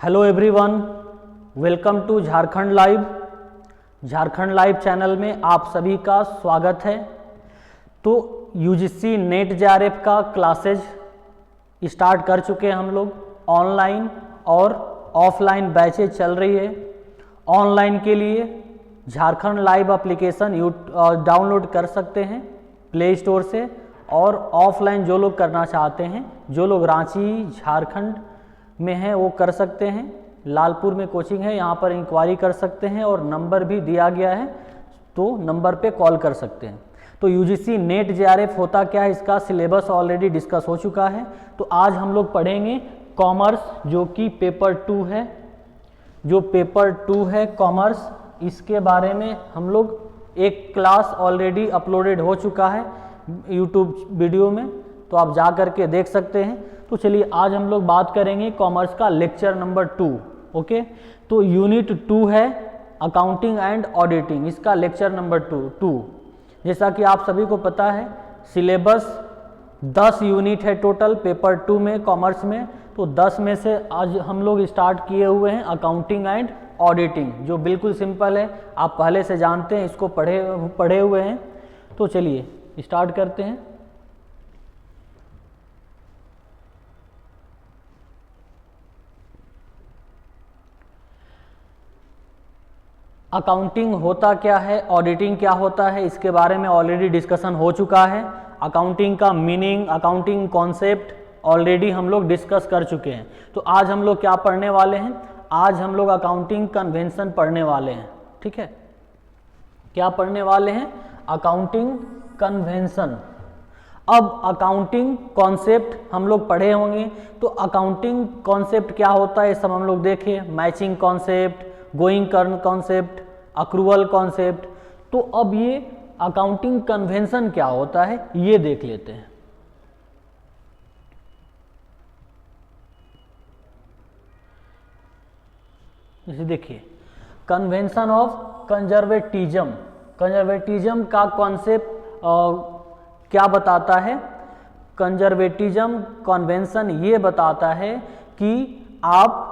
Hello everyone, welcome to Jharkhand live. Jharkhand live channel में आप सभी का स्वागत है। तो यूजीसी नेट जेआरएफ का क्लासेज स्टार्ट कर चुके हैं हम लोग। ऑनलाइन और ऑफलाइन बैचेज चल रही है। ऑनलाइन के लिए झारखंड लाइव एप्लीकेशन डाउनलोड कर सकते हैं प्ले स्टोर से, और ऑफलाइन जो लोग करना चाहते हैं, जो लोग रांची झारखंड में हैं वो कर सकते हैं। लालपुर में कोचिंग है, यहाँ पर इंक्वायरी कर सकते हैं और नंबर भी दिया गया है, तो नंबर पे कॉल कर सकते हैं। तो यूजीसी नेट जेआरएफ होता क्या है, इसका सिलेबस ऑलरेडी डिस्कस हो चुका है। तो आज हम लोग पढ़ेंगे कॉमर्स, जो कि पेपर 2 है। जो पेपर 2 है कॉमर्स, इसके बारे में हम लोग एक क्लास ऑलरेडी अपलोडेड हो चुका है यूट्यूब वीडियो में, तो आप जा करके देख सकते हैं। तो चलिए आज हम लोग बात करेंगे कॉमर्स का लेक्चर नंबर 2। ओके, तो यूनिट 2 है अकाउंटिंग एंड ऑडिटिंग, इसका लेक्चर नंबर 2। जैसा कि आप सभी को पता है, सिलेबस 10 यूनिट है टोटल पेपर 2 में कॉमर्स में। तो 10 में से आज हम लोग स्टार्ट किए हुए हैं अकाउंटिंग एंड ऑडिटिंग, जो बिल्कुल सिंपल है, आप पहले से जानते हैं, इसको पढ़े हुए हैं। तो चलिए स्टार्ट करते हैं। अकाउंटिंग होता क्या है, ऑडिटिंग क्या होता है, इसके बारे में ऑलरेडी डिस्कशन हो चुका है। अकाउंटिंग का मीनिंग, अकाउंटिंग कॉन्सेप्ट ऑलरेडी हम लोग डिस्कस कर चुके हैं। तो आज हम लोग क्या पढ़ने वाले हैं, आज हम लोग अकाउंटिंग कन्वेंशन पढ़ने वाले हैं। ठीक है, क्या पढ़ने वाले हैं, अकाउंटिंग कन्वेंशन। अब अकाउंटिंग कॉन्सेप्ट हम लोग पढ़े होंगे, तो अकाउंटिंग कॉन्सेप्ट क्या होता है ये सब हम लोग देखें। मैचिंग कॉन्सेप्ट, गोइंग कर्न कॉन्सेप्ट, अक्रूवल कॉन्सेप्ट। तो अब ये अकाउंटिंग कन्वेंशन क्या होता है ये देख लेते हैं। इसे देखिए, कन्वेंशन ऑफ कंजर्वेटिज्म। कंजर्वेटिज्म का कॉन्सेप्ट क्या बताता है, कंजर्वेटिज्म कन्वेंशन ये बताता है कि आप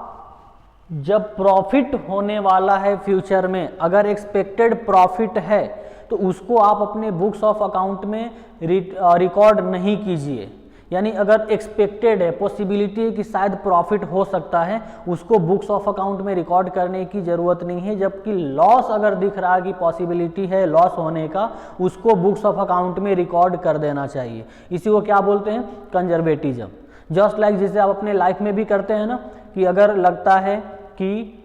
जब प्रॉफिट होने वाला है फ्यूचर में, अगर एक्सपेक्टेड प्रॉफिट है तो उसको आप अपने बुक्स ऑफ अकाउंट में रिकॉर्ड नहीं कीजिए। यानी अगर एक्सपेक्टेड है, पॉसिबिलिटी है कि शायद प्रॉफिट हो सकता है, उसको बुक्स ऑफ अकाउंट में रिकॉर्ड करने की ज़रूरत नहीं है। जबकि लॉस अगर दिख रहा है कि पॉसिबिलिटी है लॉस होने का, उसको बुक्स ऑफ अकाउंट में रिकॉर्ड कर देना चाहिए। इसी को क्या बोलते हैं, कंजर्वेटिज्म। जस्ट लाइक जैसे आप अपने लाइफ में भी करते हैं ना, कि अगर लगता है कि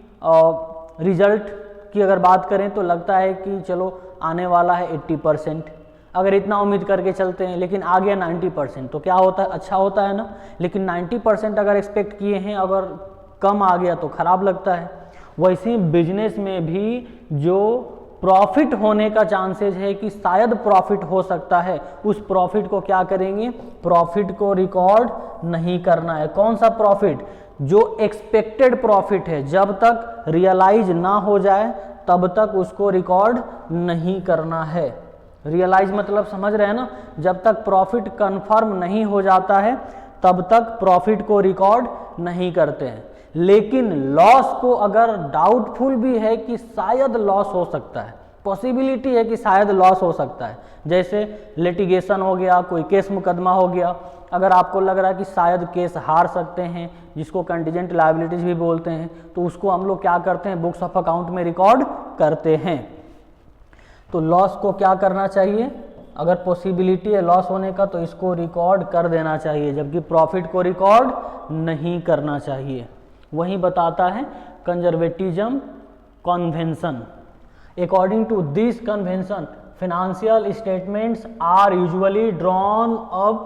रिजल्ट की अगर बात करें तो लगता है कि चलो आने वाला है 80%, अगर इतना उम्मीद करके चलते हैं, लेकिन आ गया 90%, तो क्या होता है, अच्छा होता है ना। लेकिन 90% अगर एक्सपेक्ट किए हैं, अगर कम आ गया तो खराब लगता है। वैसे ही बिजनेस में भी जो प्रॉफिट होने का चांसेस है कि शायद प्रॉफिट हो सकता है, उस प्रॉफिट को क्या करेंगे, प्रॉफिट को रिकॉर्ड नहीं करना है। कौन सा प्रॉफिट, जो एक्सपेक्टेड प्रॉफिट है, जब तक रियलाइज ना हो जाए तब तक उसको रिकॉर्ड नहीं करना है। रियलाइज मतलब समझ रहे हैं ना, जब तक प्रॉफिट कंफर्म नहीं हो जाता है तब तक प्रॉफिट को रिकॉर्ड नहीं करते हैं। लेकिन लॉस को अगर डाउटफुल भी है कि शायद लॉस हो सकता है, पॉसिबिलिटी है कि शायद लॉस हो सकता है, जैसे लिटिगेशन हो गया, कोई केस मुकदमा हो गया, अगर आपको लग रहा है कि शायद केस हार सकते हैं, जिसको कंटीजेंट लायबिलिटीज भी बोलते हैं, तो उसको हम लोग क्या करते हैं, बुक्स ऑफ अकाउंट में रिकॉर्ड करते हैं। तो लॉस को क्या करना चाहिए, अगर पॉसिबिलिटी है लॉस होने का तो इसको रिकॉर्ड कर देना चाहिए, जबकि प्रॉफिट को रिकॉर्ड नहीं करना चाहिए। वही बताता है conservatism convention. According to this convention, financial statements are usually drawn up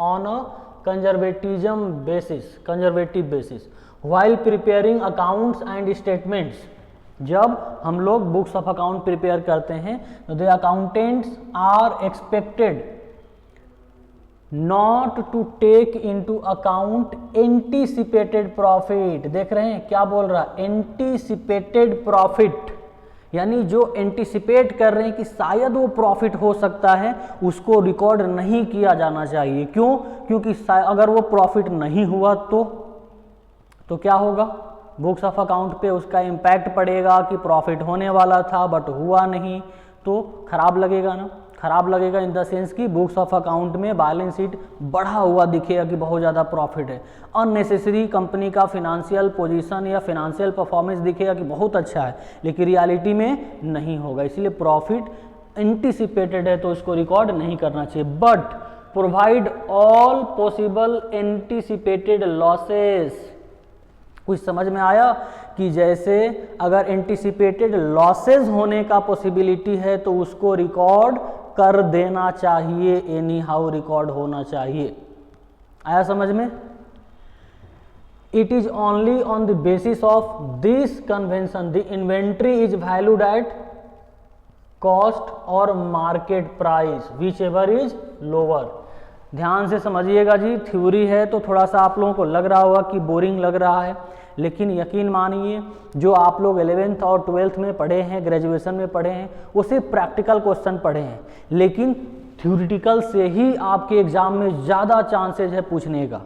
on a conservative basis while preparing accounts and statements। जब हम लोग बुक्स ऑफ अकाउंट प्रिपेयर करते हैं तो the accountants are expected not to take into account anticipated profit. देख रहे हैं क्या बोल रहा है, एंटीसिपेटेड प्रॉफिट, यानी जो एंटीसिपेट कर रहे हैं कि शायद वो प्रॉफिट हो सकता है, उसको रिकॉर्ड नहीं किया जाना चाहिए। क्यों? क्योंकि अगर वो प्रॉफिट नहीं हुआ तो क्या होगा, बुक्स ऑफ अकाउंट पे उसका इम्पैक्ट पड़ेगा कि प्रॉफिट होने वाला था बट हुआ नहीं, तो खराब लगेगा ना। खराब लगेगा इन द सेंस कि बुक्स ऑफ अकाउंट में बैलेंस शीट बढ़ा हुआ दिखेगा कि बहुत ज़्यादा प्रॉफिट है, अननेसेसरी कंपनी का फिनेंशियल पोजीशन या फिनेंशियल परफॉर्मेंस दिखेगा कि बहुत अच्छा है, लेकिन रियलिटी में नहीं होगा। इसलिए प्रॉफिट एंटिसिपेटेड है तो इसको रिकॉर्ड नहीं करना चाहिए। But provide all possible anticipated losses. कुछ समझ में आया कि जैसे अगर एंटिसिपेटेड लॉसेस होने का पॉसिबिलिटी है तो उसको रिकॉर्ड कर देना चाहिए, एनी हाउ रिकॉर्ड होना चाहिए। आया समझ में? It is only on the basis of this convention the inventory is valued at cost और market price whichever is lower. ध्यान से समझिएगा जी, थ्योरी है तो थोड़ा सा आप लोगों को लग रहा होगा कि बोरिंग लग रहा है, लेकिन यकीन मानिए जो आप लोग 11th और 12th में पढ़े हैं, ग्रेजुएशन में पढ़े हैं, वो सिर्फ प्रैक्टिकल क्वेश्चन पढ़े हैं, लेकिन थ्योरेटिकल से ही आपके एग्जाम में ज़्यादा चांसेज है पूछने का।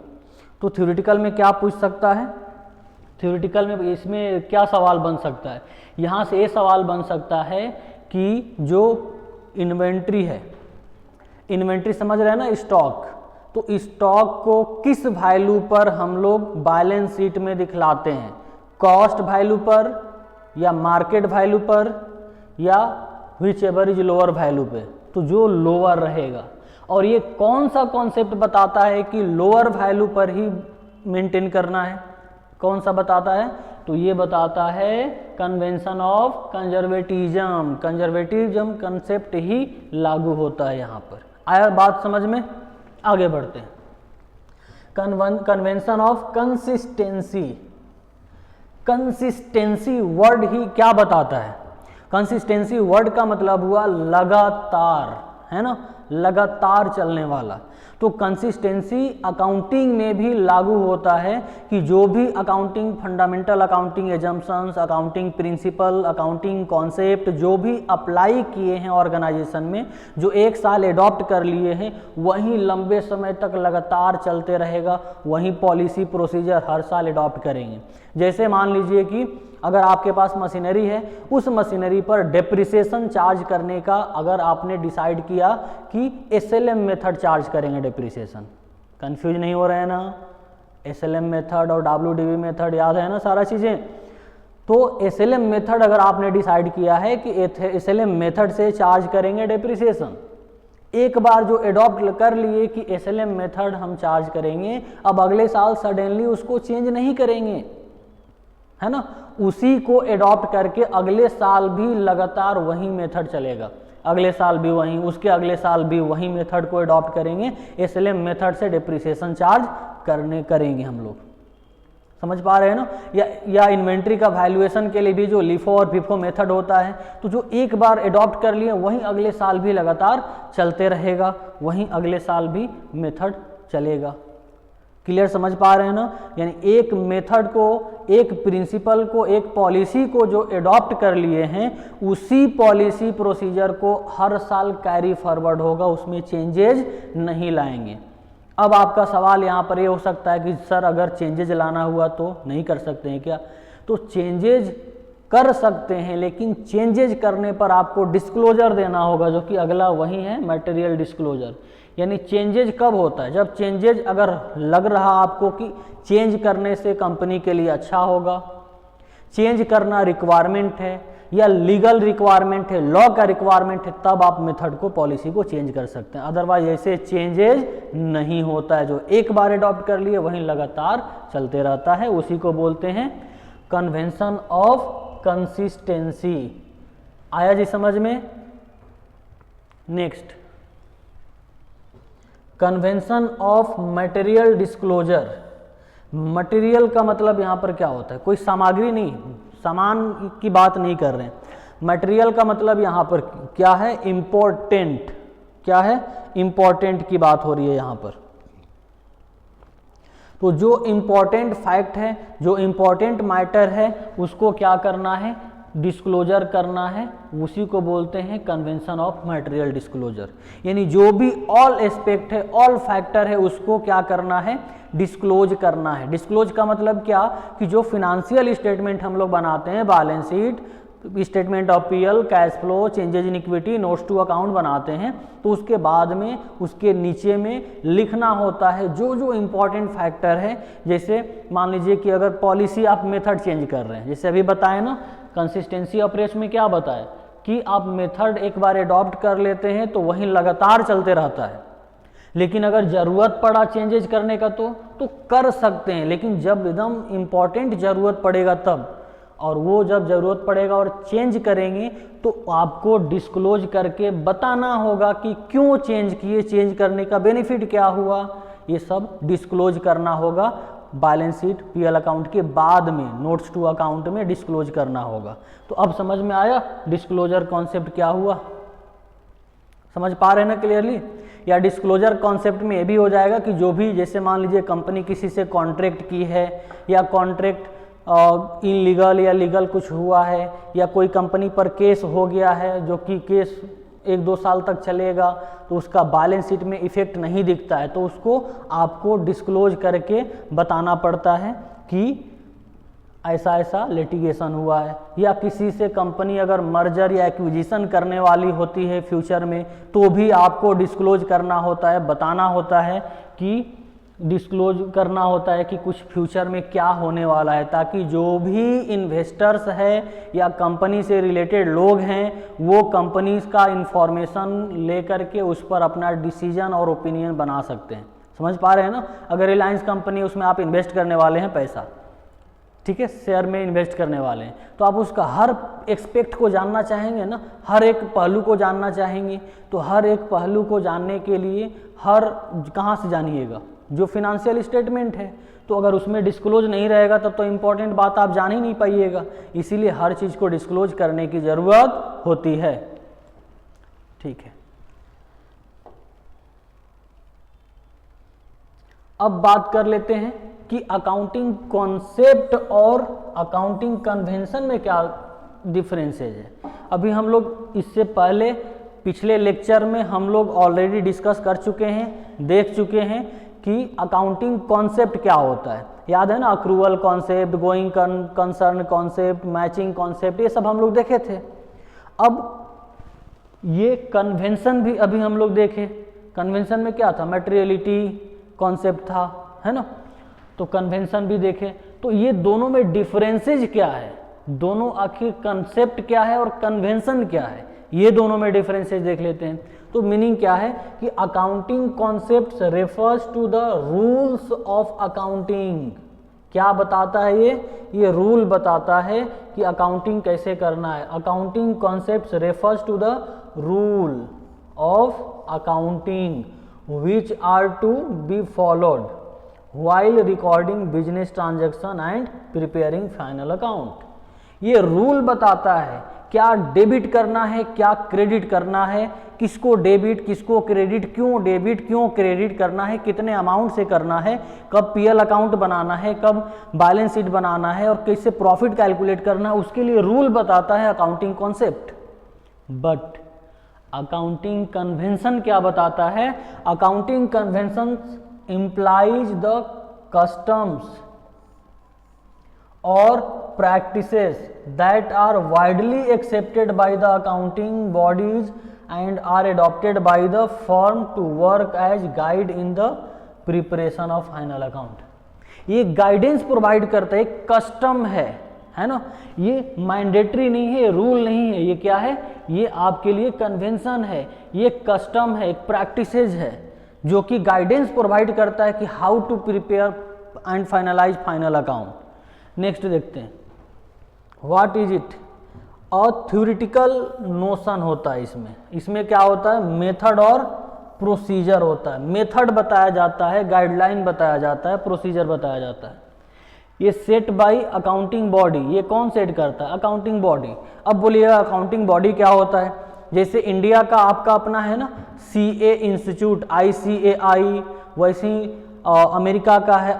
तो थ्योरेटिकल में क्या पूछ सकता है? थ्योरेटिकल में इसमें क्या सवाल बन सकता है? यहाँ से ये सवाल बन सकता है कि जो इन्वेंट्री है, इन्वेंट्री समझ रहे हैं ना, स्टॉक, तो स्टॉक को किस वैल्यू पर हम लोग बैलेंस शीट में दिखलाते हैं? कॉस्ट वैल्यू पर या मार्केट वैल्यू पर या which ever is lower value पे? तो जो लोअर रहेगा। और ये कौन सा कॉन्सेप्ट बताता है कि लोअर वैल्यू पर ही मेंटेन करना है? कौन सा बताता है? तो ये बताता है convention of conservatism. Conservatism concept ही लागू होता है यहाँ पर। आया बात समझ में? आगे बढ़ते हैं। Convention of consistency. Consistency word ही क्या बताता है? कंसिस्टेंसी वर्ड का मतलब हुआ लगातार, है ना, लगातार चलने वाला। तो कंसिस्टेंसी अकाउंटिंग में भी लागू होता है कि जो भी accounting fundamental accounting assumptions, accounting principle, accounting concept जो भी अप्लाई किए हैं ऑर्गेनाइजेशन में, जो एक साल एडॉप्ट कर लिए हैं, वही लंबे समय तक लगातार चलते रहेगा, वही पॉलिसी प्रोसीजर हर साल एडॉप्ट करेंगे। जैसे मान लीजिए कि अगर आपके पास मशीनरी है, उस मशीनरी पर डेप्रिसिएशन चार्ज करने का अगर आपने डिसाइड किया कि एसएलएम मेथड चार्ज करेंगे डेप्रिसिएशन, कंफ्यूज नहीं हो रहे हैं ना? एसएलएम मेथड और डब्ल्यूडीवी मेथड याद है ना सारा चीज़ें? तो एसएलएम मेथड अगर आपने डिसाइड किया है कि एसएलएम मेथड से चार्ज करेंगे डेप्रिसिएशन, एक बार जो एडॉप्ट कर लिए कि एसएलएम मेथड हम चार्ज करेंगे, अब अगले साल सडनली उसको चेंज नहीं करेंगे, है ना? उसी को एडॉप्ट करके अगले साल भी लगातार वही मेथड चलेगा, अगले साल भी वही, उसके अगले साल भी वही मेथड को एडॉप्ट करेंगे, एसएलएम मेथड से डेप्रिसिएशन चार्ज करेंगे हम लोग। समझ पा रहे हैं ना? या इन्वेंट्री का वैल्यूएशन के लिए भी जो लिफो और फिफो मेथड होता है, तो जो एक बार एडॉप्ट कर लिए वही अगले साल भी लगातार चलते रहेगा, वही अगले साल भी मेथड चलेगा। क्लियर समझ पा रहे हैं ना? यानी एक मेथड को, एक प्रिंसिपल को, एक पॉलिसी को जो एडॉप्ट कर लिए हैं, उसी पॉलिसी प्रोसीजर को हर साल कैरी फॉरवर्ड होगा, उसमें चेंजेज नहीं लाएंगे। अब आपका सवाल यहाँ पर ये हो सकता है कि सर अगर चेंजेज लाना हुआ तो नहीं कर सकते हैं क्या? तो चेंजेज कर सकते हैं, लेकिन चेंजेज करने पर आपको डिस्क्लोजर देना होगा, जो कि अगला वही है मटेरियल डिस्क्लोजर। यानी चेंजेज कब होता है? जब चेंजेज अगर लग रहा आपको कि चेंज करने से कंपनी के लिए अच्छा होगा, चेंज करना रिक्वायरमेंट है या लीगल रिक्वायरमेंट है, लॉ का रिक्वायरमेंट है, तब आप मेथड को, पॉलिसी को चेंज कर सकते हैं। अदरवाइज ऐसे चेंजेज नहीं होता है, जो एक बार एडॉप्ट कर लिए वहीं लगातार चलते रहता है, उसी को बोलते हैं कन्वेंशन ऑफ कंसिस्टेंसी। आया जी समझ में? Next, convention of material disclosure. Material का मतलब यहाँ पर क्या होता है? कोई सामग्री नहीं, सामान की बात नहीं कर रहे हैं। मटेरियल का मतलब यहाँ पर क्या है? इम्पोर्टेंट। क्या है? इम्पोर्टेंट की बात हो रही है यहाँ पर। तो जो इम्पोर्टेंट फैक्ट है, जो इम्पोर्टेंट मैटर है, उसको क्या करना है? डिस्क्लोजर करना है, उसी को बोलते हैं कन्वेंशन ऑफ मटेरियल डिस्क्लोजर। यानी जो भी ऑल एस्पेक्ट है, ऑल फैक्टर है, उसको क्या करना है, डिस्क्लोज करना है। डिस्क्लोज का मतलब क्या कि जो फिनेंशियल स्टेटमेंट हम लोग बनाते हैं, balance sheet, statement of PL, cash flow, changes in equity, notes to account बनाते हैं, तो उसके बाद में उसके नीचे में लिखना होता है जो जो इम्पोर्टेंट फैक्टर है। जैसे मान लीजिए कि अगर पॉलिसी आप मेथड चेंज कर रहे हैं, जैसे अभी बताए ना कंसिस्टेंसी ऑफ रेट्स में क्या बताए कि आप मेथड एक बार एडॉप्ट कर लेते हैं तो वही लगातार चलते रहता है, लेकिन अगर ज़रूरत पड़ा चेंजेज करने का तो कर सकते हैं, लेकिन जब एकदम इम्पॉर्टेंट ज़रूरत पड़ेगा तब, और वो जब ज़रूरत पड़ेगा और चेंज करेंगे तो आपको डिस्क्लोज करके बताना होगा कि क्यों चेंज किए, चेंज करने का बेनिफिट क्या हुआ, ये सब डिस्क्लोज करना होगा। बैलेंस शीट पीएल अकाउंट के बाद में नोट्स टू अकाउंट में डिस्क्लोज करना होगा। तो अब समझ में आया डिस्क्लोजर कॉन्सेप्ट क्या हुआ, समझ पा रहे हैं ना क्लियरली। या डिस्क्लोजर कॉन्सेप्ट में ये भी हो जाएगा कि जो भी, जैसे मान लीजिए कंपनी किसी से कॉन्ट्रैक्ट की है, या कॉन्ट्रैक्ट इनलीगल या लीगल कुछ हुआ है, या कोई कंपनी पर केस हो गया है जो कि केस 1-2 साल तक चलेगा, तो उसका बैलेंस शीट में इफेक्ट नहीं दिखता है, तो उसको आपको डिस्क्लोज करके बताना पड़ता है कि ऐसा ऐसा लिटिगेशन हुआ है। या किसी से कंपनी अगर मर्जर या एक्विजिशन करने वाली होती है फ्यूचर में, तो भी आपको डिस्क्लोज करना होता है, बताना होता है कि डिस्क्लोज करना होता है कि कुछ फ्यूचर में क्या होने वाला है, ताकि जो भी इन्वेस्टर्स है या कंपनी से रिलेटेड लोग हैं वो कंपनीज का इंफॉर्मेशन लेकर के उस पर अपना डिसीजन और ओपिनियन बना सकते हैं। समझ पा रहे हैं ना। अगर रिलायंस कंपनी, उसमें आप इन्वेस्ट करने वाले हैं पैसा, ठीक है, शेयर में इन्वेस्ट करने वाले हैं, तो आप उसका हर एक्सपेक्ट को जानना चाहेंगे ना, हर एक पहलू को जानना चाहेंगे। तो हर एक पहलू को जानने के लिए कहाँ से जानिएगा, जो फिनेंशियल स्टेटमेंट है, तो अगर उसमें डिस्क्लोज नहीं रहेगा तब तो इम्पोर्टेंट बात आप जान ही नहीं पाइएगा। इसीलिए हर चीज़ को डिस्क्लोज करने की ज़रूरत होती है। ठीक है, अब बात कर लेते हैं कि अकाउंटिंग कॉन्सेप्ट और अकाउंटिंग कन्वेंशन में क्या डिफरेंसेज है। अभी हम लोग इससे पहले पिछले लेक्चर में हम लोग ऑलरेडी डिस्कस कर चुके हैं, देख चुके हैं कि अकाउंटिंग कॉन्सेप्ट क्या होता है। याद है ना, accrual concept, going concern concept, matching concept, ये सब हम लोग देखे थे। अब ये कन्वेंशन भी अभी हम लोग देखे। कन्वेंशन में क्या था, मटेरियलिटी कॉन्सेप्ट था, है ना, तो कन्वेंशन भी देखे। तो ये दोनों में डिफरेंसेज क्या है, दोनों आखिर कंसेप्ट क्या है और कन्वेंशन क्या है, ये दोनों में डिफरेंसेज देख लेते हैं। तो मीनिंग क्या है कि accounting concepts refers to the rules of accounting. क्या बताता है ये रूल बताता है कि अकाउंटिंग कैसे करना है। Accounting concepts refers to the rule of accounting which are to be followed while recording business transaction and preparing final account। ये रूल बताता है क्या डेबिट करना है, क्या क्रेडिट करना है, किसको डेबिट किसको क्रेडिट, क्यों डेबिट क्यों क्रेडिट करना है, कितने अमाउंट से करना है, कब पीएल अकाउंट बनाना है, कब बैलेंस शीट बनाना है और कैसे प्रॉफिट कैलकुलेट करना है, उसके लिए रूल बताता है accounting concept. But accounting convention क्या बताता है, accounting convention implies the customs or practices that are widely accepted by the accounting bodies and are adopted by the firm to work as guide in the preparation of final account। ये guidance provide करता है, custom है ना, ये mandatory नहीं है, rule नहीं है, ये क्या है, ये आपके लिए कन्वेंशन है, ये कस्टम है, एक प्रैक्टिसेज है जो कि गाइडेंस प्रोवाइड करता है कि how to prepare and finalise final account. Next देखते हैं, व्हाट इज इट। और थ्योरेटिकल नोशन होता है इसमें क्या होता है, मेथड और प्रोसीजर होता है। मेथड बताया जाता है, गाइडलाइन बताया जाता है, प्रोसीजर बताया जाता है। ये सेट बाय अकाउंटिंग बॉडी, ये कौन सेट करता है, अकाउंटिंग बॉडी। अब बोलिएगा अकाउंटिंग बॉडी क्या होता है, जैसे इंडिया का आपका अपना है ना CA इंस्टीट्यूट ICAI, वैसे ही अमेरिका का है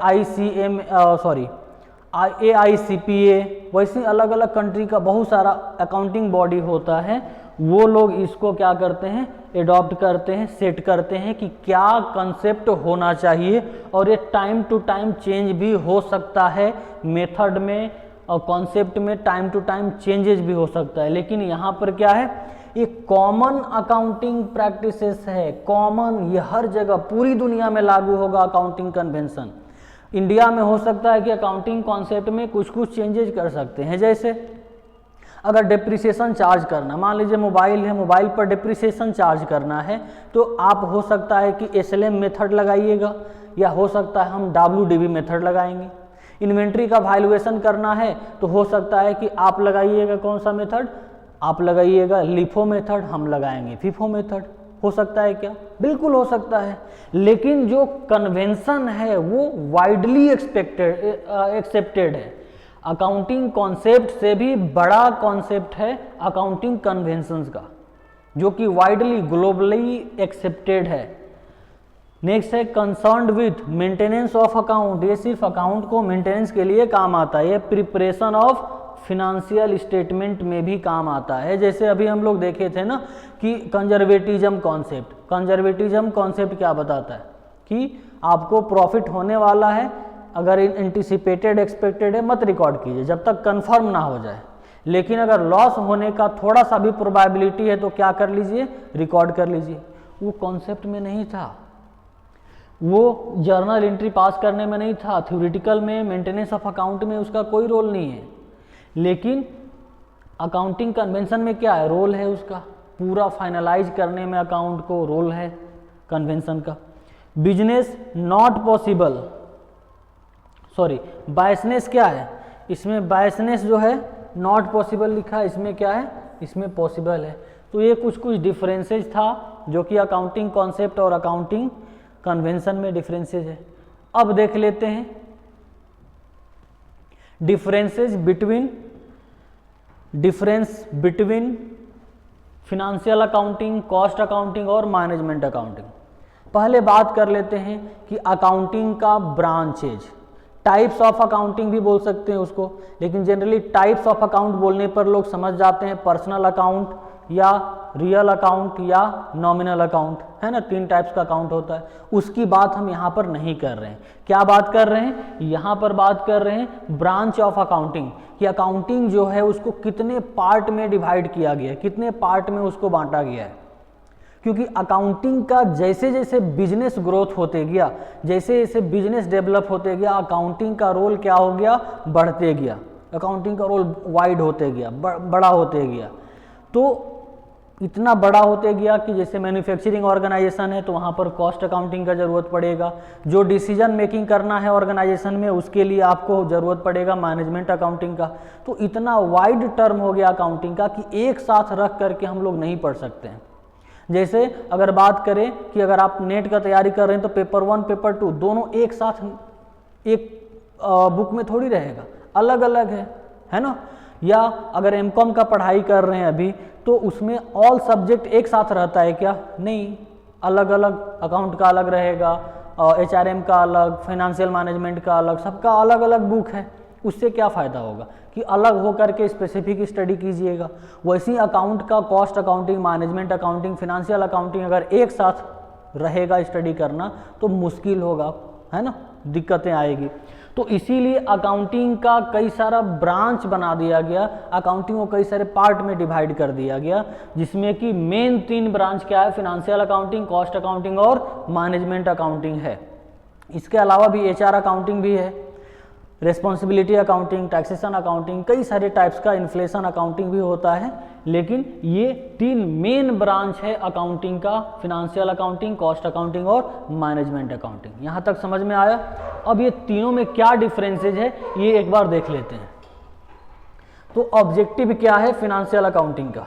AICPA, वैसे अलग अलग कंट्री का बहुत सारा अकाउंटिंग बॉडी होता है, वो लोग इसको क्या करते हैं, एडॉप्ट करते हैं, सेट करते हैं कि क्या कंसेप्ट होना चाहिए, और ये टाइम टू टाइम चेंज भी हो सकता है, मेथड में और कॉन्सेप्ट में टाइम टू टाइम चेंजेस भी हो सकता है। लेकिन यहाँ पर क्या है, ये कॉमन अकाउंटिंग प्रैक्टिसेस है, कॉमन, ये हर जगह पूरी दुनिया में लागू होगा अकाउंटिंग कन्वेंशन। इंडिया में हो सकता है कि अकाउंटिंग कॉन्सेप्ट में कुछ कुछ चेंजेस कर सकते हैं, जैसे अगर डिप्रिसिएशन चार्ज करना, मान लीजिए मोबाइल है, मोबाइल पर डिप्रिसिएशन चार्ज करना है, तो आप हो सकता है कि SLM मेथड लगाइएगा, या हो सकता है हम WDV मेथड लगाएंगे। इन्वेंट्री का वैल्यूएशन करना है तो हो सकता है कि आप लगाइएगा कौन सा मेथड, आप लगाइएगा LIFO मेथड, हम लगाएंगे FIFO मेथड। हो सकता है क्या? बिल्कुल हो सकता है। लेकिन जो कन्वेंशन है वो वाइडली एक्सेप्टेड है। अकाउंटिंग कॉन्सेप्ट से भी बड़ा कॉन्सेप्ट है अकाउंटिंग कन्वेंशंस का, जो कि वाइडली ग्लोबली एक्सेप्टेड है। नेक्स्ट है concerned with maintenance of account. ये सिर्फ अकाउंट को मेंटेनेंस के लिए काम आता है, ये प्रिपरेशन ऑफ फिनेंशियल स्टेटमेंट में भी काम आता है। जैसे अभी हम लोग देखे थे ना कि कंजर्वेटिज्म कॉन्सेप्ट, कंजर्वेटिज्म कॉन्सेप्ट क्या बताता है कि आपको प्रॉफिट होने वाला है, अगर एंटिसिपेटेड एक्सपेक्टेड है मत रिकॉर्ड कीजिए जब तक कंफर्म ना हो जाए, लेकिन अगर लॉस होने का थोड़ा सा भी प्रोबेबिलिटी है तो क्या कर लीजिए, रिकॉर्ड कर लीजिए। वो कॉन्सेप्ट में नहीं था, वो जर्नल एंट्री पास करने में नहीं था, थ्योरेटिकल में मेंटेनेंस ऑफ अकाउंट में उसका कोई रोल नहीं है। लेकिन अकाउंटिंग कन्वेंशन में क्या है, रोल है उसका, पूरा फाइनलाइज करने में अकाउंट को रोल है कन्वेंशन का। Business not possible, sorry biasness क्या है, इसमें बायसनेस जो है नॉट पॉसिबल लिखा है, इसमें क्या है, इसमें पॉसिबल है। तो ये कुछ कुछ डिफरेंसेस था जो कि अकाउंटिंग कॉन्सेप्ट और अकाउंटिंग कन्वेंशन में डिफरेंसेस है। अब देख लेते हैं difference between financial accounting, cost accounting और मैनेजमेंट अकाउंटिंग। पहले बात कर लेते हैं कि अकाउंटिंग का ब्रांचेज, टाइप्स ऑफ अकाउंटिंग भी बोल सकते हैं उसको, लेकिन जनरली टाइप्स ऑफ अकाउंट बोलने पर लोग समझ जाते हैं पर्सनल अकाउंट या रियल अकाउंट या नॉमिनल अकाउंट, है ना, 3 टाइप्स का अकाउंट होता है। उसकी बात हम यहाँ पर नहीं कर रहे हैं। क्या बात कर रहे हैं, यहाँ पर बात कर रहे हैं ब्रांच ऑफ अकाउंटिंग, कि अकाउंटिंग जो है उसको कितने पार्ट में डिवाइड किया गया है, कितने पार्ट में उसको बांटा गया है। क्योंकि अकाउंटिंग का जैसे जैसे बिजनेस ग्रोथ होते गया, जैसे जैसे बिजनेस डेवलप होते गया, अकाउंटिंग का रोल क्या हो गया, बढ़ते गया, अकाउंटिंग का रोल वाइड होते गया, बड़ा होते गया। तो इतना बड़ा होते गया कि जैसे मैन्युफैक्चरिंग ऑर्गेनाइजेशन है तो वहाँ पर कॉस्ट अकाउंटिंग का ज़रूरत पड़ेगा, जो डिसीजन मेकिंग करना है ऑर्गेनाइजेशन में उसके लिए आपको ज़रूरत पड़ेगा मैनेजमेंट अकाउंटिंग का। तो इतना वाइड टर्म हो गया अकाउंटिंग का कि एक साथ रख करके हम लोग नहीं पढ़ सकते हैं। जैसे अगर बात करें कि अगर आप नेट का तैयारी कर रहे हैं तो पेपर 1 पेपर 2 दोनों एक साथ एक बुक में थोड़ी रहेगा, अलग अलग है ना। या अगर एमकॉम का पढ़ाई कर रहे हैं अभी तो उसमें ऑल सब्जेक्ट एक साथ रहता है क्या, नहीं, अलग अलग अकाउंट का अलग रहेगा, HRM का अलग, फाइनेंशियल मैनेजमेंट का अलग, सबका अलग अलग बुक है। उससे क्या फ़ायदा होगा कि अलग होकर के स्पेसिफिक स्टडी कीजिएगा। वैसे ही अकाउंट का cost accounting, management accounting, financial accounting अगर एक साथ रहेगा स्टडी करना तो मुश्किल होगा, है ना, दिक्कतें आएगी। तो इसीलिए अकाउंटिंग का कई सारा ब्रांच बना दिया गया, अकाउंटिंग को कई सारे पार्ट में डिवाइड कर दिया गया, जिसमें कि मेन 3 ब्रांच क्या है, फिनेंशियल अकाउंटिंग, कॉस्ट अकाउंटिंग और मैनेजमेंट अकाउंटिंग है। इसके अलावा भी HR अकाउंटिंग भी है, रेस्पॉन्सिबिलिटी अकाउंटिंग, टैक्सेशन अकाउंटिंग, कई सारे टाइप्स का, इन्फ्लेशन अकाउंटिंग भी होता है। लेकिन ये 3 मेन ब्रांच है अकाउंटिंग का, फिनेंशियल अकाउंटिंग, कॉस्ट अकाउंटिंग और मैनेजमेंट अकाउंटिंग। यहाँ तक समझ में आया। अब ये तीनों में क्या डिफरेंसेज है ये एक बार देख लेते हैं। तो ऑब्जेक्टिव क्या है फिनेंशियल अकाउंटिंग का,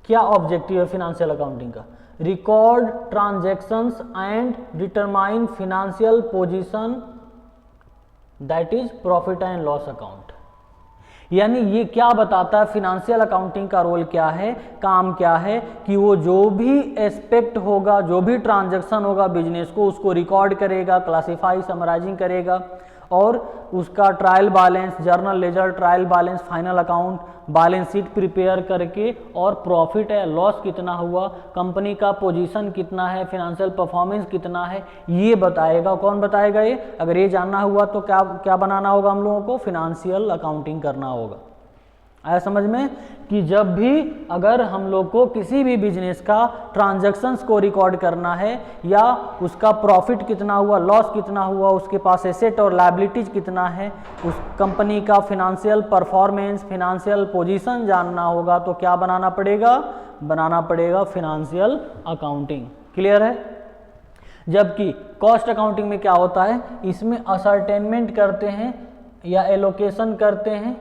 क्या ऑब्जेक्टिव है फिनेंशियल अकाउंटिंग का, record transactions and determine financial position, that is profit and loss account. यानी ये क्या बताता है, फिनेंशियल अकाउंटिंग का रोल क्या है, काम क्या है, कि वो जो भी एस्पेक्ट होगा, जो भी ट्रांजैक्शन होगा बिजनेस को, उसको रिकॉर्ड करेगा, क्लासिफाई समराइजिंग करेगा, और उसका trial balance, journal ledger, trial balance, final account, balance sheet prepare करके, और प्रॉफिट है लॉस कितना हुआ, कंपनी का पोजीशन कितना है, फिनेंशियल परफॉर्मेंस कितना है, ये बताएगा। कौन बताएगा ये? अगर ये जानना हुआ तो क्या क्या बनाना होगा हम लोगों को? फिनेंशियल अकाउंटिंग करना होगा। आया समझ में? कि जब भी अगर हम लोग को किसी भी बिजनेस का ट्रांजैक्शंस को रिकॉर्ड करना है, या उसका प्रॉफिट कितना हुआ, लॉस कितना हुआ, उसके पास एसेट और लायबिलिटीज कितना है, उस कंपनी का फिनेंशियल परफॉर्मेंस, फिनेंशियल पोजीशन जानना होगा, तो क्या बनाना पड़ेगा? बनाना पड़ेगा फिनेंशियल अकाउंटिंग। क्लियर है? जबकि कॉस्ट अकाउंटिंग में क्या होता है, इसमें असर्टेनमेंट करते हैं या एलोकेशन करते हैं,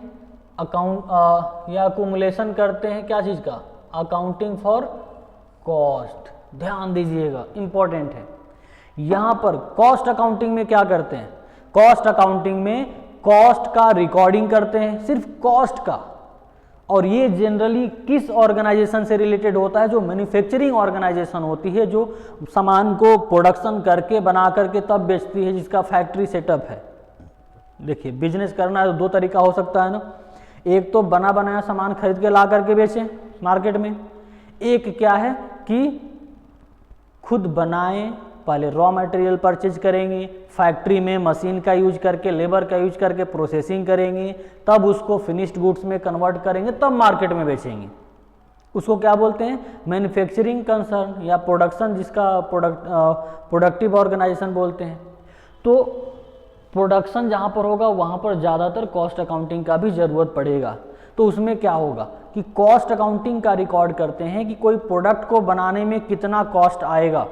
अकाउंट या अकुमुलेशन करते हैं, क्या चीज़ का? Accounting for cost. ध्यान दीजिएगा, इंपॉर्टेंट है। यहाँ पर कॉस्ट अकाउंटिंग में क्या करते हैं? कॉस्ट अकाउंटिंग में कॉस्ट का रिकॉर्डिंग करते हैं, सिर्फ कॉस्ट का। और ये जनरली किस ऑर्गेनाइजेशन से रिलेटेड होता है? जो मैन्युफैक्चरिंग ऑर्गेनाइजेशन होती है, जो सामान को प्रोडक्शन करके बना करके तब बेचती है, जिसका फैक्ट्री सेटअप है। देखिए, बिजनेस करना है तो दो तरीका हो सकता है ना, एक तो बना बनाया सामान खरीद के ला करके बेचें मार्केट में, एक क्या है कि खुद बनाएं, पहले रॉ मटेरियल परचेज करेंगे, फैक्ट्री में मशीन का यूज करके, लेबर का यूज करके प्रोसेसिंग करेंगे, तब उसको फिनिश्ड गुड्स में कन्वर्ट करेंगे, तब मार्केट में बेचेंगे। उसको क्या बोलते हैं? मैन्युफैक्चरिंग कंसर्न या प्रोडक्शन, जिसका प्रोडक्टिव ऑर्गेनाइजेशन बोलते हैं। तो प्रोडक्शन जहाँ पर होगा वहाँ पर ज़्यादातर कॉस्ट अकाउंटिंग का भी ज़रूरत पड़ेगा। तो उसमें क्या होगा कि कॉस्ट अकाउंटिंग का रिकॉर्ड करते हैं कि कोई प्रोडक्ट को बनाने में कितना कॉस्ट आएगा,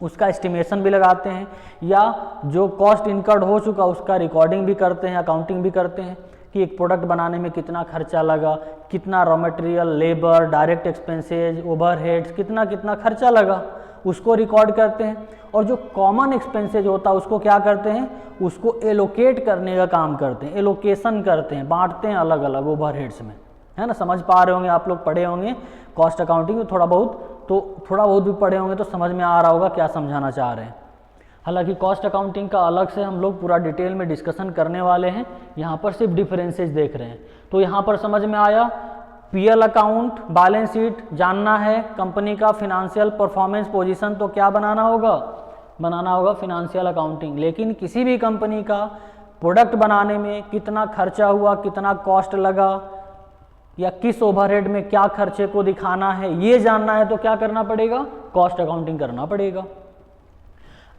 उसका एस्टिमेशन भी लगाते हैं, या जो कॉस्ट इनकर्ड हो चुका उसका रिकॉर्डिंग भी करते हैं, अकाउंटिंग भी करते हैं कि एक प्रोडक्ट बनाने में कितना खर्चा लगा, कितना raw material, labour, direct expenses, overheads, कितना कितना खर्चा लगा, उसको रिकॉर्ड करते हैं। और जो कॉमन एक्सपेंसेज होता है उसको क्या करते हैं? उसको एलोकेट करने का काम करते हैं, एलोकेशन करते हैं, बांटते हैं अलग अलग ओवरहेड्स में, है ना। समझ पा रहे होंगे आप लोग, पढ़े होंगे कॉस्ट अकाउंटिंग थोड़ा बहुत भी पढ़े होंगे, तो समझ में आ रहा होगा क्या समझाना चाह रहे हैं। हालांकि कॉस्ट अकाउंटिंग का अलग से हम लोग पूरा डिटेल में डिस्कशन करने वाले हैं, यहाँ पर सिर्फ डिफरेंसेस देख रहे हैं। तो यहाँ पर समझ में आया, पीएल अकाउंट, बैलेंस शीट जानना है, कंपनी का फिनेंशियल परफॉर्मेंस पोजीशन, तो क्या बनाना होगा? बनाना होगा फिनेंशियल अकाउंटिंग। लेकिन किसी भी कंपनी का प्रोडक्ट बनाने में कितना खर्चा हुआ, कितना कॉस्ट लगा, या किस ओवरहेड में क्या खर्चे को दिखाना है, ये जानना है तो क्या करना पड़ेगा? कॉस्ट अकाउंटिंग करना पड़ेगा।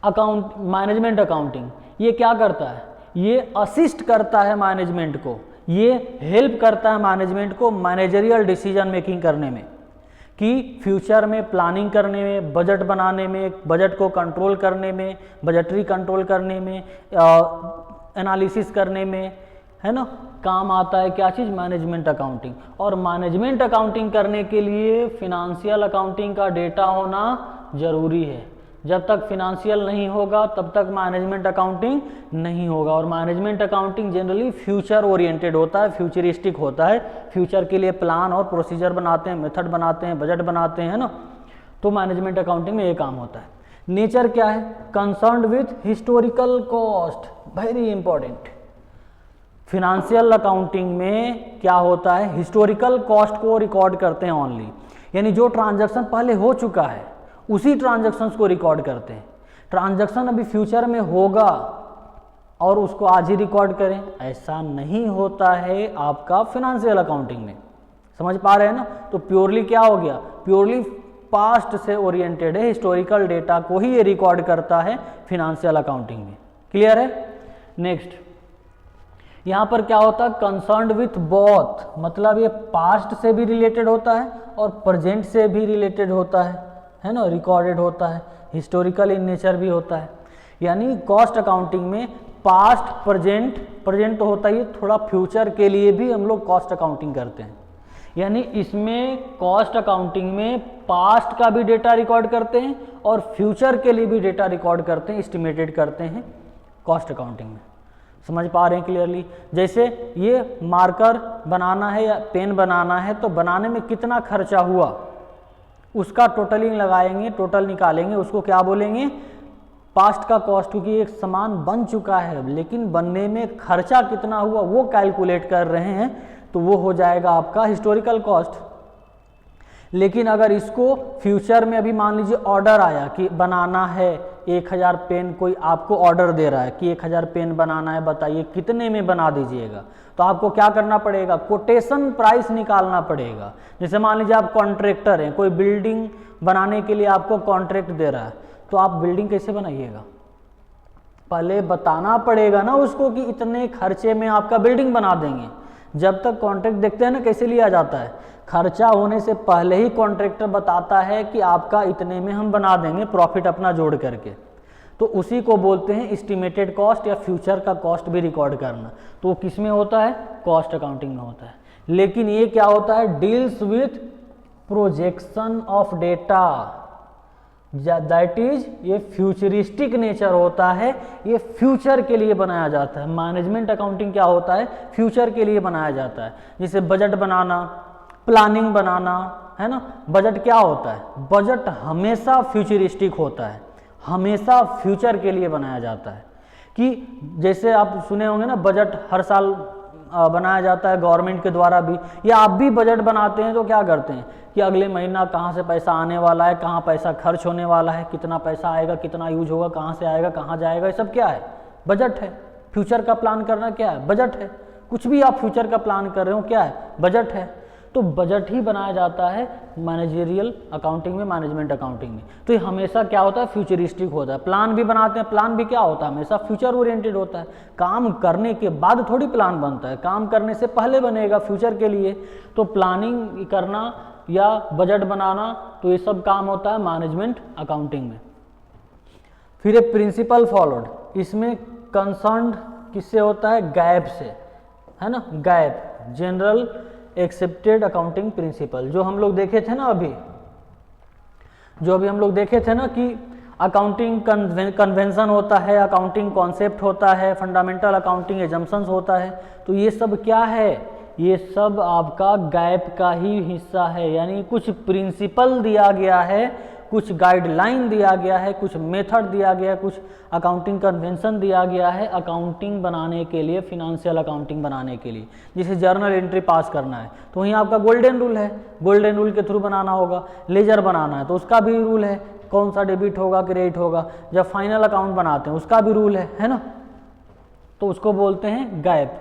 मैनेजमेंट अकाउंटिंग ये क्या करता है? ये असिस्ट करता है मैनेजमेंट को, ये हेल्प करता है मैनेजमेंट को मैनेजरियल डिसीजन मेकिंग करने में, कि फ्यूचर में प्लानिंग करने में, बजट बनाने में, बजट को कंट्रोल करने में, बजटरी कंट्रोल करने में, एनालिसिस करने में, है ना, काम आता है क्या चीज़? Management accounting. और मैनेजमेंट अकाउंटिंग करने के लिए फिनेंशियल अकाउंटिंग का डेटा होना जरूरी है। जब तक फिनेंशियल नहीं होगा तब तक मैनेजमेंट अकाउंटिंग नहीं होगा। और management accounting generally future oriented होता है, फ्यूचरिस्टिक होता है, फ्यूचर के लिए प्लान और प्रोसीजर बनाते हैं, मेथड बनाते हैं, बजट बनाते हैं ना। तो मैनेजमेंट अकाउंटिंग में ये काम होता है। नेचर क्या है? Concerned with historical cost, very important. Financial accounting में क्या होता है? हिस्टोरिकल कॉस्ट को रिकॉर्ड करते हैं ओनली, यानी जो ट्रांजैक्शन पहले हो चुका है उसी ट्रांजैक्शंस को रिकॉर्ड करते हैं। ट्रांजैक्शन अभी फ्यूचर में होगा और उसको आज ही रिकॉर्ड करें, ऐसा नहीं होता है आपका फिनेंशियल अकाउंटिंग में। समझ पा रहे हैं ना? तो प्योरली क्या हो गया? प्योरली पास्ट से ओरिएंटेड है, हिस्टोरिकल डेटा को ही ये रिकॉर्ड करता है फिनेंशियल अकाउंटिंग में। क्लियर है? नेक्स्ट, यहाँ पर क्या होता है? कंसर्न्ड विथ बोथ, मतलब ये पास्ट से भी रिलेटेड होता है और प्रेजेंट से भी रिलेटेड होता है ना, रिकॉर्डेड होता है, हिस्टोरिकल इन नेचर भी होता है। यानी कॉस्ट अकाउंटिंग में पास्ट, प्रेजेंट तो होता ही है, थोड़ा फ्यूचर के लिए भी हम लोग कॉस्ट अकाउंटिंग करते हैं। यानी इसमें कॉस्ट अकाउंटिंग में पास्ट का भी डेटा रिकॉर्ड करते हैं और फ्यूचर के लिए भी डेटा रिकॉर्ड करते हैं, एस्टिमेटेड करते हैं कॉस्ट अकाउंटिंग में। समझ पा रहे हैं क्लियरली? जैसे ये मार्कर बनाना है या पेन बनाना है तो बनाने में कितना खर्चा हुआ उसका टोटलिंग लगाएंगे, टोटल निकालेंगे, उसको क्या बोलेंगे? पास्ट का कॉस्ट, क्योंकि एक सामान बन चुका है लेकिन बनने में खर्चा कितना हुआ वो कैलकुलेट कर रहे हैं, तो वो हो जाएगा आपका हिस्टोरिकल कॉस्ट। लेकिन अगर इसको फ्यूचर में अभी मान लीजिए ऑर्डर आया कि बनाना है 1000 पेन, कोई आपको ऑर्डर दे रहा है कि 1000 पेन बनाना है, बताइए कितने में बना दीजिएगा, तो आपको क्या करना पड़ेगा? कोटेशन प्राइस निकालना पड़ेगा। जैसे मान लीजिए आप कॉन्ट्रैक्टर हैं, कोई बिल्डिंग बनाने के लिए आपको कॉन्ट्रैक्ट दे रहा है, तो आप बिल्डिंग कैसे बनाइएगा? पहले बताना पड़ेगा ना उसको कि इतने खर्चे में आपका बिल्डिंग बना देंगे। जब तक कॉन्ट्रैक्ट देखते हैं ना कैसे लिया जाता है, खर्चा होने से पहले ही कॉन्ट्रैक्टर बताता है कि आपका इतने में हम बना देंगे, प्रॉफिट अपना जोड़ करके, तो उसी को बोलते हैं एस्टिमेटेड कॉस्ट या फ्यूचर का कॉस्ट भी रिकॉर्ड करना। तो वो किस में होता है? कॉस्ट अकाउंटिंग में होता है। लेकिन ये क्या होता है? Deals with projection of data, that is ये फ्यूचरिस्टिक नेचर होता है, ये फ्यूचर के लिए बनाया जाता है। मैनेजमेंट अकाउंटिंग क्या होता है? फ्यूचर के लिए बनाया जाता है। जैसे बजट बनाना, प्लानिंग बनाना, है ना। बजट क्या होता है? बजट हमेशा फ्यूचरिस्टिक होता है, हमेशा फ्यूचर के लिए बनाया जाता है। कि जैसे आप सुने होंगे ना, बजट हर साल बनाया जाता है गवर्नमेंट के द्वारा भी, या आप भी बजट बनाते हैं तो क्या करते हैं कि अगले महीना कहाँ से पैसा आने वाला है, कहाँ पैसा खर्च होने वाला है, कितना पैसा आएगा, कितना यूज होगा, कहाँ से आएगा, कहाँ जाएगा, ये सब क्या है? बजट है। फ्यूचर का प्लान करना क्या है? बजट है। कुछ भी आप फ्यूचर का प्लान कर रहे हो क्या है? बजट है। तो बजट ही बनाया जाता है मैनेजरियल अकाउंटिंग में, मैनेजमेंट अकाउंटिंग में। तो ये हमेशा क्या होता है? फ्यूचरिस्टिक होता है। प्लान भी बनाते हैं, प्लान भी क्या होता है? हमेशा फ्यूचर ओरिएंटेड होता है। काम करने के बाद थोड़ी प्लान बनता है, काम करने से पहले बनेगा फ्यूचर के लिए। तो प्लानिंग करना या बजट बनाना, तो ये सब काम होता है मैनेजमेंट अकाउंटिंग में। फिर एक प्रिंसिपल फॉलोड, इसमें कंसर्न किससे होता है? गैप से, है ना। Gap, general accepted accounting principle, जो हम लोग देखे थे ना अभी, हम लोग देखे थे ना कि अकाउंटिंग कन्वेंशन होता है, अकाउंटिंग कॉन्सेप्ट होता है, फंडामेंटल अकाउंटिंग एजम्पशंस होता है। तो ये सब क्या है? ये सब आपका गैप का ही हिस्सा है। यानी कुछ प्रिंसिपल दिया गया है, कुछ गाइडलाइन दिया गया है, कुछ मेथड दिया गया है, कुछ अकाउंटिंग कन्वेंशन दिया गया है अकाउंटिंग बनाने के लिए, फिनेंशियल अकाउंटिंग बनाने के लिए। जैसे जर्नल एंट्री पास करना है तो वहीं आपका गोल्डन रूल है, गोल्डन रूल के थ्रू बनाना होगा। लेजर बनाना है तो उसका भी रूल है, कौन सा डेबिट होगा, क्रेडिट होगा। जब फाइनल अकाउंट बनाते हैं उसका भी रूल है ना। तो उसको बोलते हैं गैप।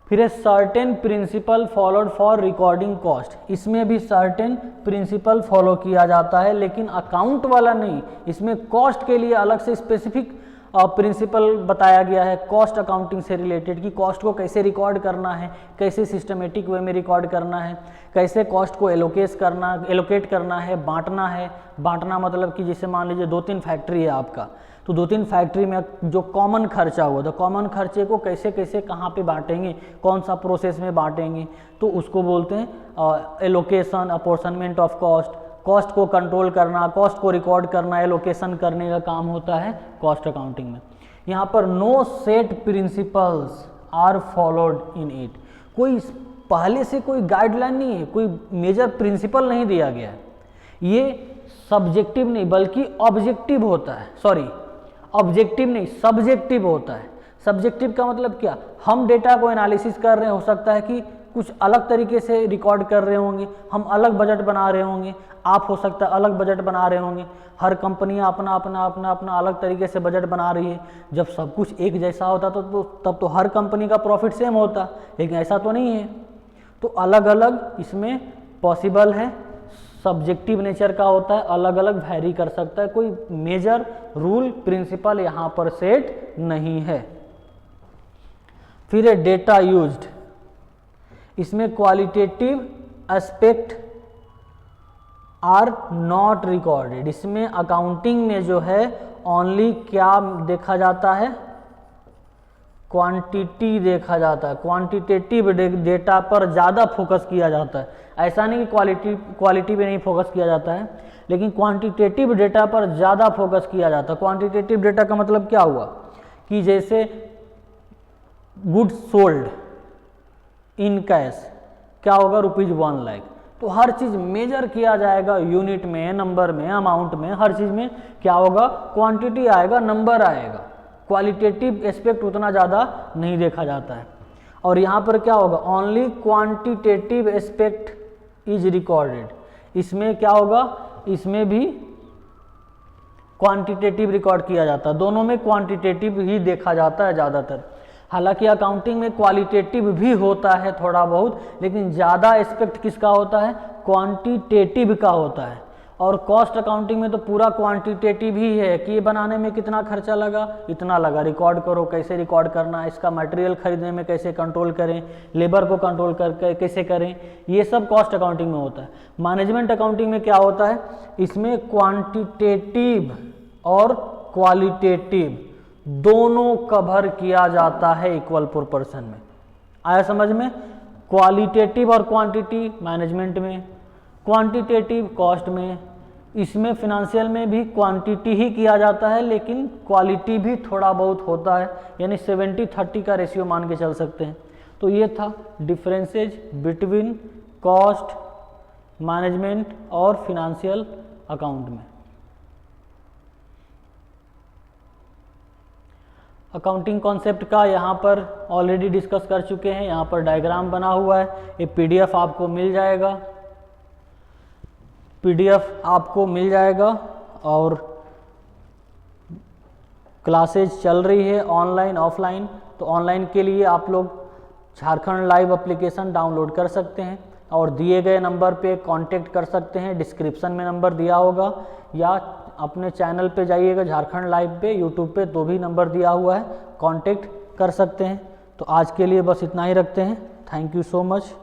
फिर है certain principle followed for recording cost, इसमें भी सर्टेन प्रिंसिपल फॉलो किया जाता है, लेकिन अकाउंट वाला नहीं। इसमें कॉस्ट के लिए अलग से स्पेसिफिक प्रिंसिपल बताया गया है, कॉस्ट अकाउंटिंग से रिलेटेड, कि कॉस्ट को कैसे रिकॉर्ड करना है, कैसे सिस्टमेटिक वे में रिकॉर्ड करना है, कैसे कॉस्ट को एलोकेट करना है, बांटना है। बांटना मतलब कि जैसे मान लीजिए 2-3 फैक्ट्री है आपका, तो 2-3 फैक्ट्री में जो कॉमन खर्चा हुआ, तो कॉमन खर्चे को कैसे कैसे कहाँ पे बांटेंगे, कौन सा प्रोसेस में बांटेंगे, तो उसको बोलते हैं allocation, apportionment of cost. Cost को कंट्रोल करना, कॉस्ट को रिकॉर्ड करना, एलोकेशन करने का काम होता है कॉस्ट अकाउंटिंग में। यहाँ पर no set principles are followed in it, कोई पहले से कोई गाइडलाइन नहीं है, कोई मेजर प्रिंसिपल नहीं दिया गया है। ये सब्जेक्टिव नहीं बल्कि ऑब्जेक्टिव होता है, सॉरी ऑब्जेक्टिव नहीं सब्जेक्टिव होता है। सब्जेक्टिव का मतलब क्या? हम डेटा को एनालिसिस कर रहे हैं, हो सकता है कि कुछ अलग तरीके से रिकॉर्ड कर रहे होंगे, हम अलग बजट बना रहे होंगे, आप हो सकता है अलग बजट बना रहे होंगे। हर कंपनियां अपना अपना अपना अपना अलग तरीके से बजट बना रही है। जब सब कुछ एक जैसा होता तो तब तो हर कंपनी का प्रॉफिट सेम होता, लेकिन ऐसा तो नहीं है। तो अलग अलग इसमें पॉसिबल है, सब्जेक्टिव नेचर का होता है, अलग अलग वैरी कर सकता है, कोई मेजर रूल प्रिंसिपल यहाँ पर सेट नहीं है। फिर है डेटा यूज्ड, इसमें qualitative aspect are not recorded. इसमें अकाउंटिंग में जो है ओनली क्या देखा जाता है? क्वांटिटी देखा जाता है, क्वांटिटेटिव डेटा पर ज़्यादा फोकस किया जाता है। ऐसा नहीं कि क्वालिटी पे नहीं फोकस किया जाता है, लेकिन क्वांटिटेटिव डेटा पर ज़्यादा फोकस किया जाता है। क्वांटिटेटिव डेटा का मतलब क्या हुआ कि जैसे गुड्स सोल्ड इन कैश क्या होगा, ₹1 लाख। तो हर चीज़ मेजर किया जाएगा यूनिट में, नंबर में, अमाउंट में, हर चीज़ में क्या होगा, क्वांटिटी आएगा, नंबर आएगा। क्वालिटेटिव एस्पेक्ट उतना ज़्यादा नहीं देखा जाता है। और यहाँ पर क्या होगा, only quantitative aspect is recorded. इसमें क्या होगा, इसमें भी क्वांटिटेटिव रिकॉर्ड किया जाता है, दोनों में क्वांटिटेटिव ही देखा जाता है ज़्यादातर। हालांकि अकाउंटिंग में क्वालिटेटिव भी होता है थोड़ा बहुत, लेकिन ज़्यादा एस्पेक्ट किसका होता है, क्वांटिटेटिव का होता है। और कॉस्ट अकाउंटिंग में तो पूरा क्वांटिटेटिव ही है कि ये बनाने में कितना खर्चा लगा, इतना लगा, रिकॉर्ड करो, कैसे रिकॉर्ड करना है, इसका मटेरियल खरीदने में कैसे कंट्रोल करें, लेबर को कंट्रोल करके कैसे करें, ये सब कॉस्ट अकाउंटिंग में होता है। मैनेजमेंट अकाउंटिंग में क्या होता है, इसमें क्वांटिटेटिव और क्वालिटेटिव दोनों कवर किया जाता है इक्वल प्रोपोर्शन में। आया समझ में, क्वालिटेटिव और क्वांटिटी मैनेजमेंट में, क्वांटिटेटिव कॉस्ट में। इसमें फिनेंशियल में भी क्वांटिटी ही किया जाता है, लेकिन क्वालिटी भी थोड़ा बहुत होता है, यानी 70-30 का रेशियो मान के चल सकते हैं। तो ये था डिफरेंसेज बिटवीन कॉस्ट मैनेजमेंट और फिनेंशियल अकाउंट में। अकाउंटिंग कॉन्सेप्ट का यहाँ पर ऑलरेडी डिस्कस कर चुके हैं, यहाँ पर डायग्राम बना हुआ है, ये PDF आपको मिल जाएगा, PDF आपको मिल जाएगा। और क्लासेज चल रही है ऑनलाइन ऑफलाइन। तो ऑनलाइन के लिए आप लोग झारखंड लाइव एप्लीकेशन डाउनलोड कर सकते हैं और दिए गए नंबर पे कांटेक्ट कर सकते हैं, डिस्क्रिप्शन में नंबर दिया होगा, या अपने चैनल पे जाइएगा झारखंड लाइव पे यूट्यूब पे, तो भी नंबर दिया हुआ है, कांटेक्ट कर सकते हैं। तो आज के लिए बस इतना ही रखते हैं। Thank you so much.